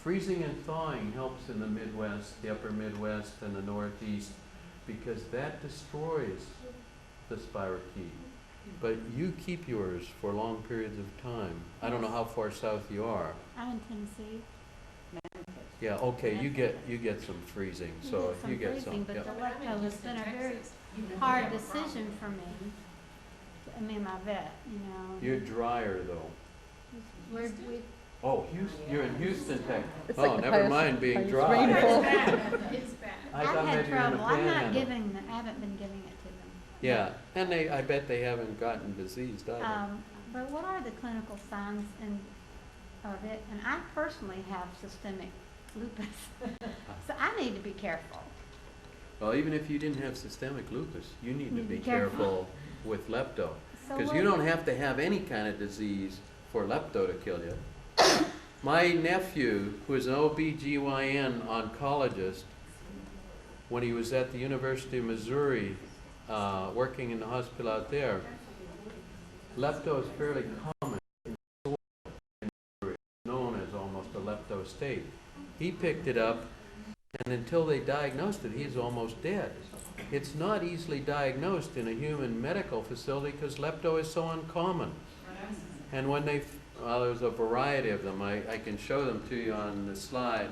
freezing and thawing helps in the Midwest, the upper Midwest and the Northeast, because that destroys the spirochete. But you keep yours for long periods of time. I don't know how far south you are. I'm in Tennessee. Yeah, okay, you get some freezing, so you get some. But Yep. the lecto has been a very hard decision for me. I mean, my vet, you know. You're drier though. We Oh, Houston, you're in Houston, Texas. It's Oh, like the never highest- mind being highest dry. rainfall. It's bad. I I've thought had maybe you're in the trouble. I'm not panhandle. giving, I haven't been giving it to them. Yeah, and I bet they haven't gotten diseased either. But what are the clinical signs of it? And I personally have systemic lupus, so I need to be careful. Well, even if you didn't have systemic lupus, you need to be careful. careful with lepto. So Because what- you don't have to have any kind of disease for lepto to kill you. My nephew, who is an OBGYN oncologist, when he was at the University of Missouri, working in the hospital out there, lepto is fairly common in soil in Missouri, known as almost a lepto state. He picked it up, and until they diagnosed it, he's almost dead. It's not easily diagnosed in a human medical facility because lepto is so uncommon. And when they, well, there's a variety of them. I can show them to you on the slide,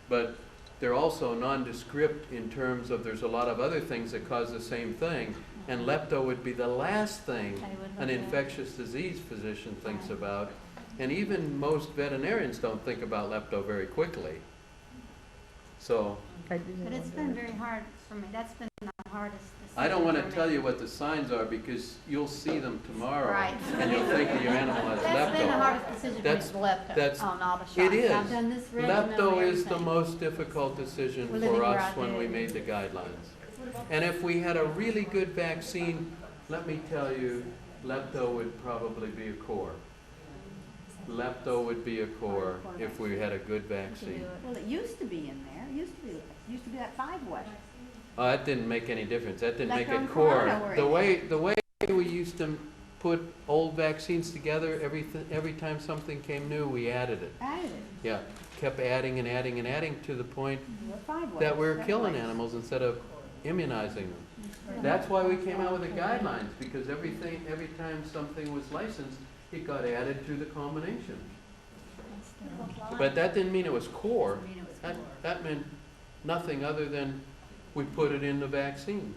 but they're also nondescript in terms of there's a lot of other things that cause the same thing, and lepto would be the last thing an infectious disease physician thinks about. And even most veterinarians don't think about lepto very quickly. So But it's been very hard for me. That's been the hardest decision. I don't want for to me. tell you what the signs are because you'll see them tomorrow, Right. and you'll think that your animal has That's been the lepto. hardest decision for me, That's- is lepto that's- on all the shots. It is. I've done this regimen and Lepto is the everything. most difficult decision We're living for where us I when do. we made the guidelines. And if we had a really good vaccine, let me tell you, lepto would probably be a core. Lepto would be a core if we had a good We can vaccine. do it. Well, it used to be in there. It used to be that 5-way. That didn't make any difference. That didn't Like make on it core. Corona where The way we used to put old vaccines together, every time something came new, we added it. Added it. Yeah, kept adding and adding and adding to the point We're 5-way. that we're killing animals instead of immunizing them. That's why we came out with the guidelines, because every time something was licensed, it got added to the combination. But that didn't mean it was core. That meant nothing other than we put it in the vaccine.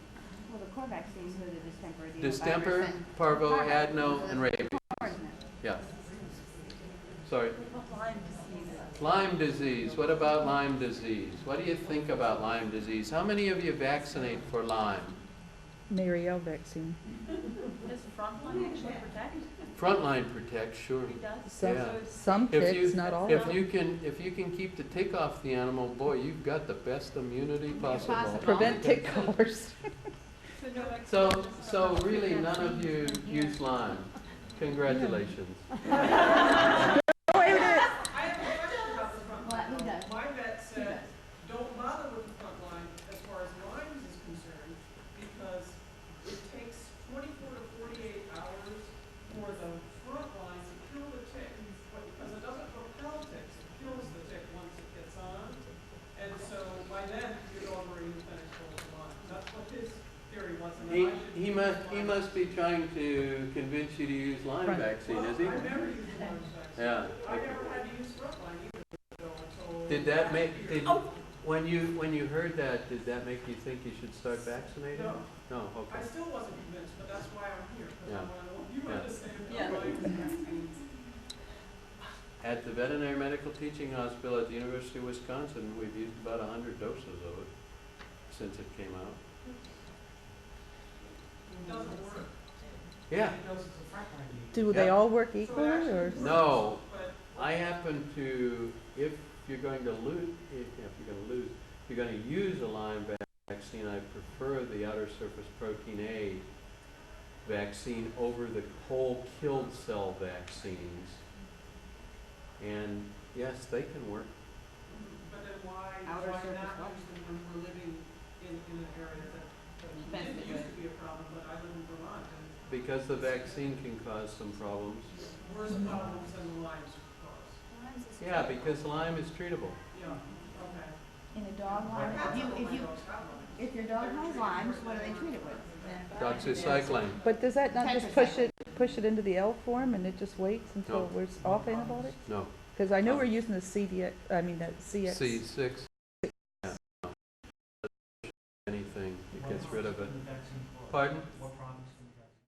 Well, the core vaccines were the distemper, Distemper, adenovirus, and parvo, parvo. adeno, and rabies. Yeah. Sorry. Lyme disease. What about Lyme disease? What do you think about Lyme disease? How many of you vaccinate for Lyme? Marielle vaccine. Does frontline actually protect? Frontline protect, sure. It does? Some, Yeah. some If ticks, you, not all. if you can keep the tick off the animal, boy, you've got the best immunity possible. Prevent tick collars. So really, none of you use Lyme. Congratulations. Wait a minute. I have a question about the front Well, he line. does. My vet said, don't bother with the front line as far as Lyme is concerned, because it takes 24 to 48 hours for the front line to kill the tick, because it doesn't propel ticks, it kills the tick once it gets on. And so by then, your dog already finished with the Lyme. That's what his theory was. And then I should- He must be trying to convince you to use Lyme Right. vaccine, Well, is he? I've never used Lyme vaccine. Yeah. I never had to use front line either, though, until. Did that make, when you heard that, did that make you think you should start vaccinating? No. No, I okay. still wasn't convinced, but that's why I'm here, because Yeah. I want to know if you Yeah. understand Yeah. how Lyme vaccines. At the Veterinary Medical Teaching Hospital at the University of Wisconsin, we've used about 100 doses of it since it came out. It doesn't work. Yeah. Do they all work equally, or? No, But I happen to, if you're going to use a Lyme vaccine, I prefer the outer surface protein A vaccine over the whole killed cell vaccines. And yes, they can work. but then why Outer not surface use what? them when we're living in an area that didn't used to be a problem, but I live in Vermont, and Because the vaccine can cause some problems. worse problems than the Lyme's cause. Yeah, because Lyme is treatable. Yeah, okay. In a dog I line, had if some of you, my if you, dogs have Lyme. if your dog has Lyme, what do they treat it with? Doxycycline. But does that not just push it into the L form and it just waits until No. we're off antibiotics? No. Because I know we're using the CDX, I mean, that CX. C6. Yeah. No. Anything, it gets rid of it. Pardon?